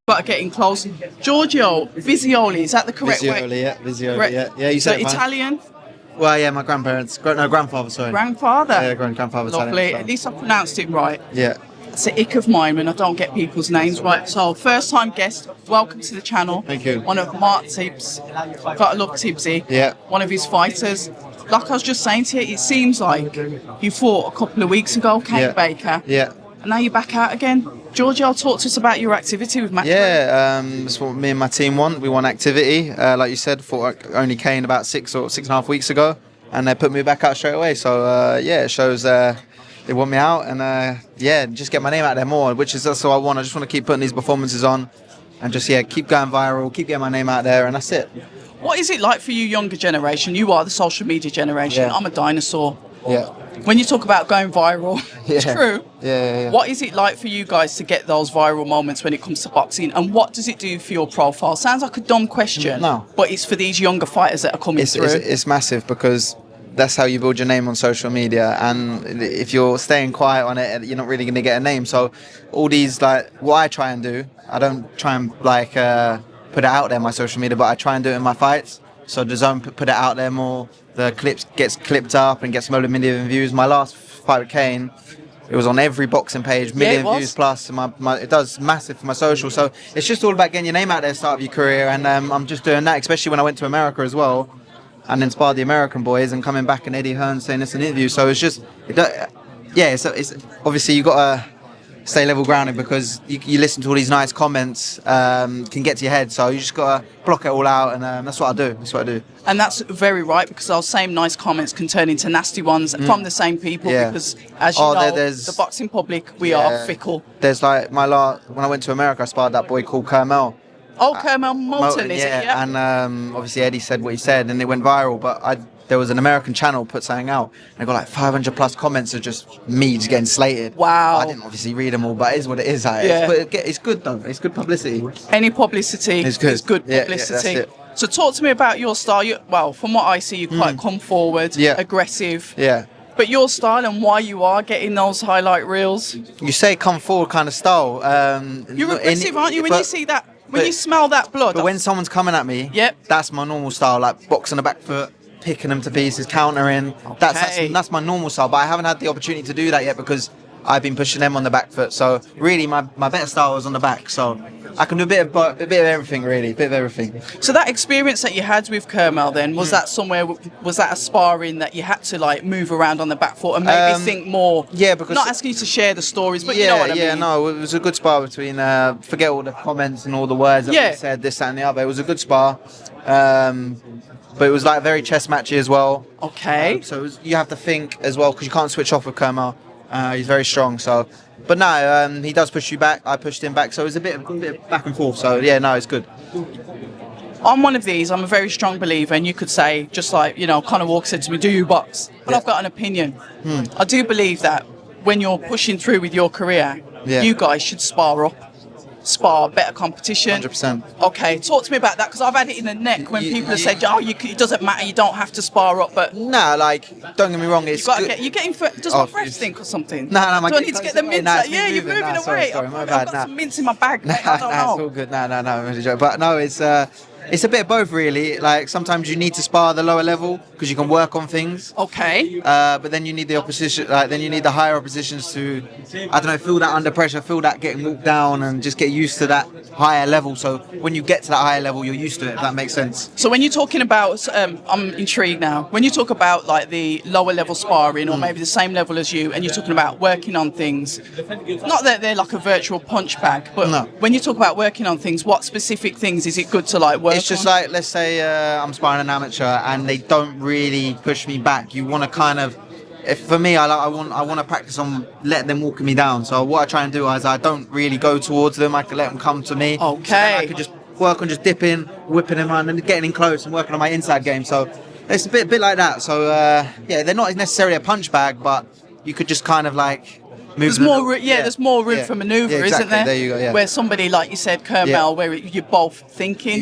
but are getting close. Giorgio, Visioli, is that the correct way? Visioli, yeah, Visioli, Correct. yeah. Yeah, you said it fine. Italian? Well, yeah, my grandfather, sorry. Grandfather? Yeah, grandfather. Lovely. Italian, so. At least I pronounced it right. Yeah. It's an ick of mine when I don't get people's names right. So, first time guest, welcome to the channel. Thank you. One of Mark Tibbs, gotta love Tibbsy. Yeah. One of his fighters. Like I was just saying to you, it seems like you fought a couple of weeks ago, Kate Baker. Yeah. And now you're back out again. Giorgio, talk to us about your activity with Matchroom. Yeah, that's what me and my team want. We want activity. Like you said, fought only Kane about 6.5 weeks ago, and they put me back out straight away. So it shows they want me out, and just get my name out there more, which is that's what I want. I just want to keep putting these performances on, and just keep going viral, keep getting my name out there, and that's it. What is it like for you, younger generation? You are the social media generation. Yeah. I'm a dinosaur. Yeah. When you talk about going viral, it's true. Yeah. What is it like for you guys to get those viral moments when it comes to boxing, and what does it do for your profile? Sounds like a dumb question, No. but it's for these younger fighters that are coming through. It's massive because that's how you build your name on social media, and if you're staying quiet on it, you're not really going to get a name. So all these, like, what I try and do, I don't try and put it out there on my social media, but I try and do it in my fights. So the zone put it out there more. The clips gets clipped up and gets million views. My last fight with Kane, it was on every boxing page, million views plus. And it does massive for my social. So it's just all about getting your name out there, start of your career, and I'm just doing that, especially when I went to America as well, and inspired the American boys, and coming back and Eddie Hearn saying it's an interview. So it's just, it's obviously you got to stay level grounded, because you listen to all these nice comments, can get to your head. So you just got to block it all out, and that's what I do. And that's very right, because those same nice comments can turn into nasty ones from the same people, because as you know, the boxing public, we are fickle. There's like when I went to America, I sparred that boy called Curmel. Oh, Curmel Moton, is it? Yeah. And obviously Eddie said what he said, and it went viral, but there was an American channel put something out, and I got like 500 plus comments of just me just getting slated. Wow. I didn't obviously read them all, but it is what it is. It's good though. It's good publicity. Any publicity is good publicity. Yeah, that's it. So talk to me about your style. From what I see, you're quite come forward, aggressive. Yeah. But your style and why you are getting those highlight reels. You say come forward kind of style. You're aggressive, aren't you? When you see that, when you smell that blood. But when someone's coming at me, that's my normal style, like boxing the back foot, picking them to pieces, countering. Okay. That's my normal style, but I haven't had the opportunity to do that yet because I've been pushing them on the back foot. So really my better style is on the back. So I can do a bit of everything, really, a bit of everything. So that experience that you had with Curmel then, was that a sparring that you had to like move around on the back foot and maybe think more? Yeah, because not asking you to share the stories, but you know what I mean. Yeah, no, it was a good spar between, forget all the comments and all the words that we said, this, that and the other. It was a good spar. But it was like very chess matchy as well. Okay. So you have to think as well, because you can't switch off with Curmel. He's very strong. So, but no, he does push you back. I pushed him back. So it was a bit back and forth. So yeah, no, it's good. I'm one of these. I'm a very strong believer, and you could say, just like Conor Walker said to me, "Do you box?" But I've got an opinion. I do believe that when you're pushing through with your career, you guys should spar up. Better competition. 100%. Okay, talk to me about that, because I've had it in the neck when people have said, it doesn't matter, you don't have to spar up, but... Nah, like, don't get me wrong, it's good. You're getting... Does my breath stink or something? No, Do I need to get the mints out? Yeah, you're moving away. Sorry, my bad. I've got some mints in my bag. I don't know. It's all good. No, but no, it's a bit of both, really. Like, sometimes you need to spar the lower level because you can work on things. Okay. But then you need the opposition. Then you need the higher oppositions to, I don't know, feel that under pressure, feel that getting walked down, and just get used to that higher level. So when you get to that higher level, you're used to it. If that makes sense. So when you're talking about, I'm intrigued now. When you talk about like the lower level sparring, or maybe the same level as you, and you're talking about working on things, not that they're like a virtual punch bag, but when you talk about working on things, what specific things is it good to like work? It's just like, let's say I'm sparring an amateur and they don't really push me back. You want to kind of, for me, I want to practice on letting them walk me down. So what I try and do is I don't really go towards them. I can let them come to me. Okay. So I could just work on just dipping, whipping them around, and getting in close and working on my inside game. So it's a bit like that. So they're not necessarily a punch bag, but you could just kind of like. There's more room for manoeuvre, isn't there? There you go, Where somebody, like you said, Curmel, where you're both thinking.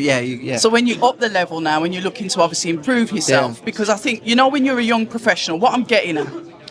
So when you up the level now, when you're looking to obviously improve yourself, because I think, when you're a young professional, what I'm getting at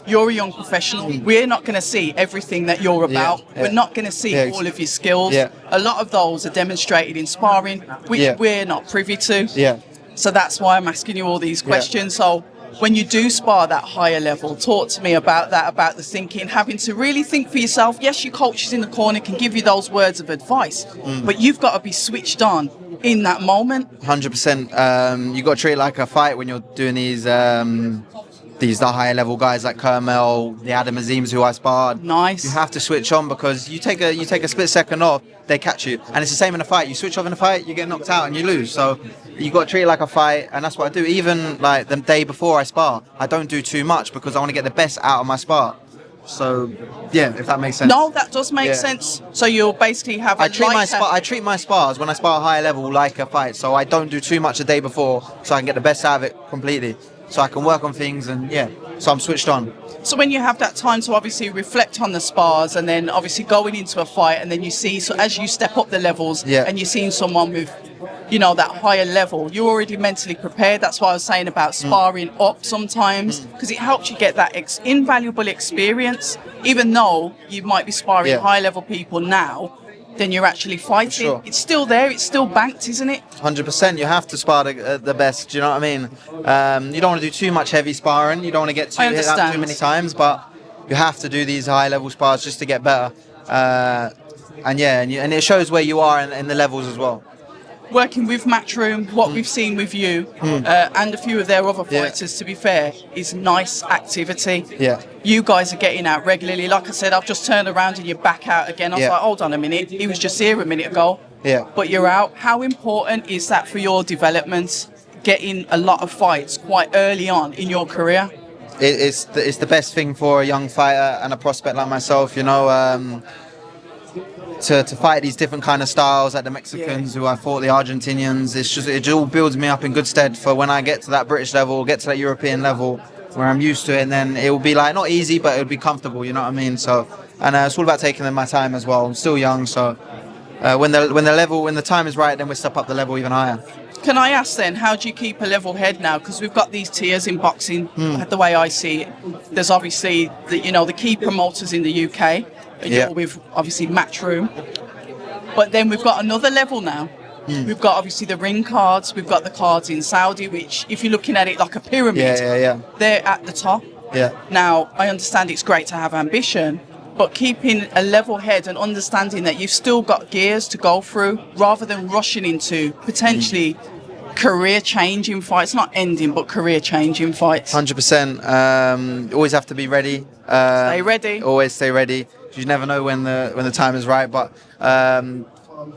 You're a young professional. We're not going to see everything that you're about. We're not going to see all of your skills. A lot of those are demonstrated in sparring, which we're not privy to. So that's why I'm asking you all these questions. So when you do spar that higher level, talk to me about that, about the thinking, having to really think for yourself. Yes, your coaches in the corner can give you those words of advice, but you've got to be switched on in that moment. 100%. You got to treat it like a fight when you're doing these the higher level guys like Curmel, the Adam Azims who I sparred. Nice. You have to switch on because you take a split second off, they catch you, and it's the same in a fight. You switch off in a fight, you get knocked out and you lose. So you got to treat it like a fight, and that's what I do. Even like the day before I spar, I don't do too much because I want to get the best out of my spar. So yeah, if that makes sense. No, that does make sense. So you'll basically have. I treat my spars when I spar higher level like a fight. So I don't do too much the day before, so I can get the best out of it completely. So I can work on things and so I'm switched on. So when you have that time to obviously reflect on the spars and then obviously going into a fight and then you see, so as you step up the levels and you're seeing someone with, you know, that higher level, you're already mentally prepared. That's why I was saying about sparring up sometimes, because it helps you get that invaluable experience. Even though you might be sparring high level people now, then you're actually fighting. Sure. It's still there. It's still banked, isn't it? 100%. You have to spar the best. Do you know what I mean? You don't want to do too much heavy sparring. You don't want to get hit out too many times, but you have to do these high-level spars just to get better. And it shows where you are in the levels as well. Working with Matchroom, what we've seen with you and a few of their other fighters, to be fair, is nice activity. You guys are getting out regularly. Like I said, I've just turned around and you're back out again. I was like, hold on a minute, he was just here a minute ago. But you're out. How important is that for your development, getting a lot of fights quite early on in your career? It's the best thing for a young fighter and a prospect like myself, you know. To fight these different kind of styles, like the Mexicans who I fought, the Argentinians, it all builds me up in good stead for when I get to that British level, get to that European level where I'm used to it, and then it will be like not easy, but it'll be comfortable. You know what I mean? So, and it's all about taking my time as well. I'm still young, so when the time is right, then we step up the level even higher. Can I ask then, how do you keep a level head now? Because we've got these tiers in boxing. The way I see it, there's obviously the key promoters in the UK. You're with obviously Matchroom, but then we've got another level now. We've got obviously the ring cards, we've got the cards in Saudi, which if you're looking at it like a pyramid, they're at the top. Now I understand it's great to have ambition, but keeping a level head and understanding that you've still got gears to go through rather than rushing into potentially career-changing fights, not ending, but career-changing fights. 100%. Always have to be ready. Stay ready. Always stay ready. You never know when the time is right, but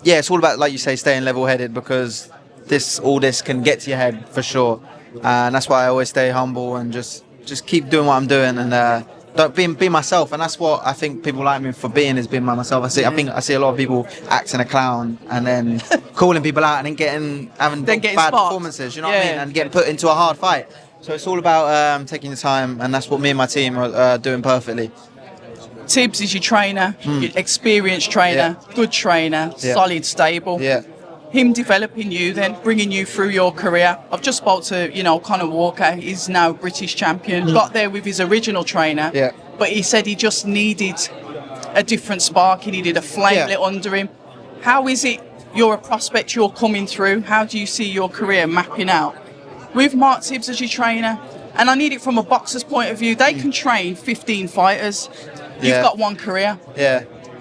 it's all about, like you say, staying level-headed, because all this can get to your head for sure, and that's why I always stay humble and just keep doing what I'm doing and don't be myself. And that's what I think people like me for being, is being myself. I see a lot of people acting a clown and then calling people out and then having bad performances. You know what I mean? And getting put into a hard fight. So it's all about taking the time, and that's what me and my team are doing perfectly. Tibbs is your trainer, your experienced trainer, good trainer, solid, stable. Him developing you, then bringing you through your career. I've just spoke to, Conor Walker. He's now British champion. Got there with his original trainer, but he said he just needed a different spark. He needed a flame lit under him. How is it? You're a prospect. You're coming through. How do you see your career mapping out with Mark Tibbs as your trainer? And I need it from a boxer's point of view. They can train 15 fighters. You've got one career.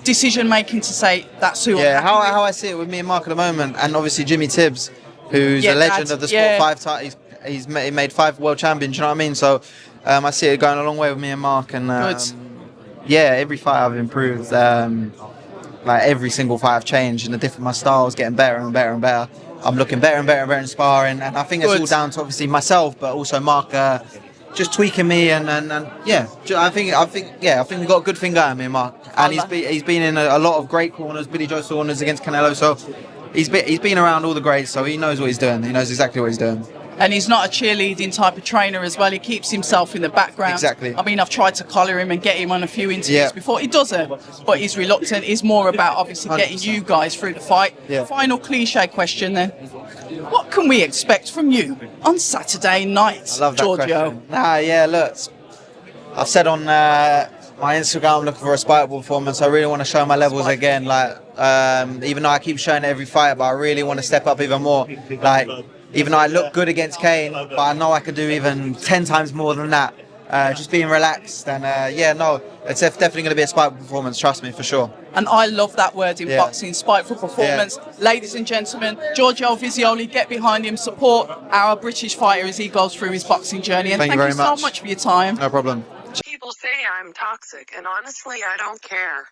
Decision making to say that's who. How I see it with me and Mark at the moment, and obviously Jimmy Tibbs, who's a legend of the sport. 5 times he's made 5 world champions. You know what I mean? So I see it going a long way with me and Mark. And every fight I've improved. Like every single fight I've changed, and my style's getting better and better and better. I'm looking better and better and better in sparring, and I think it's all down to obviously myself, but also Mark just tweaking me, and I think we've got a good thing going, me and Mark. And he's been in a lot of great corners, Billy Joe Saunders against Canelo, so he's been around all the greats, so he knows what he's doing. He knows exactly what he's doing. And he's not a cheerleading type of trainer as well. He keeps himself in the background. Exactly. I mean, I've tried to collar him and get him on a few interviews before. He doesn't, but he's reluctant. He's more about obviously 100%. Getting you guys through the fight. Final cliche question then. What can we expect from you on Saturday night, I love that Giorgio? question. Look, I've said on my Instagram I'm looking for a spikeable performance. I really want to show my levels again. Like, even though I keep showing it every fight, but I really want to step up even more. Like, even though I look good against Kane, but I know I could do even 10 times more than that. Just being relaxed and yeah, no, it's definitely going to be a spiteful performance. Trust me, for sure. And I love that word in boxing, spiteful performance. Ladies and gentlemen, Giorgio Visioli, get behind him, support our British fighter as he goes through his boxing journey. And thank you so much for your time. No problem. People say I'm toxic, and honestly, I don't care.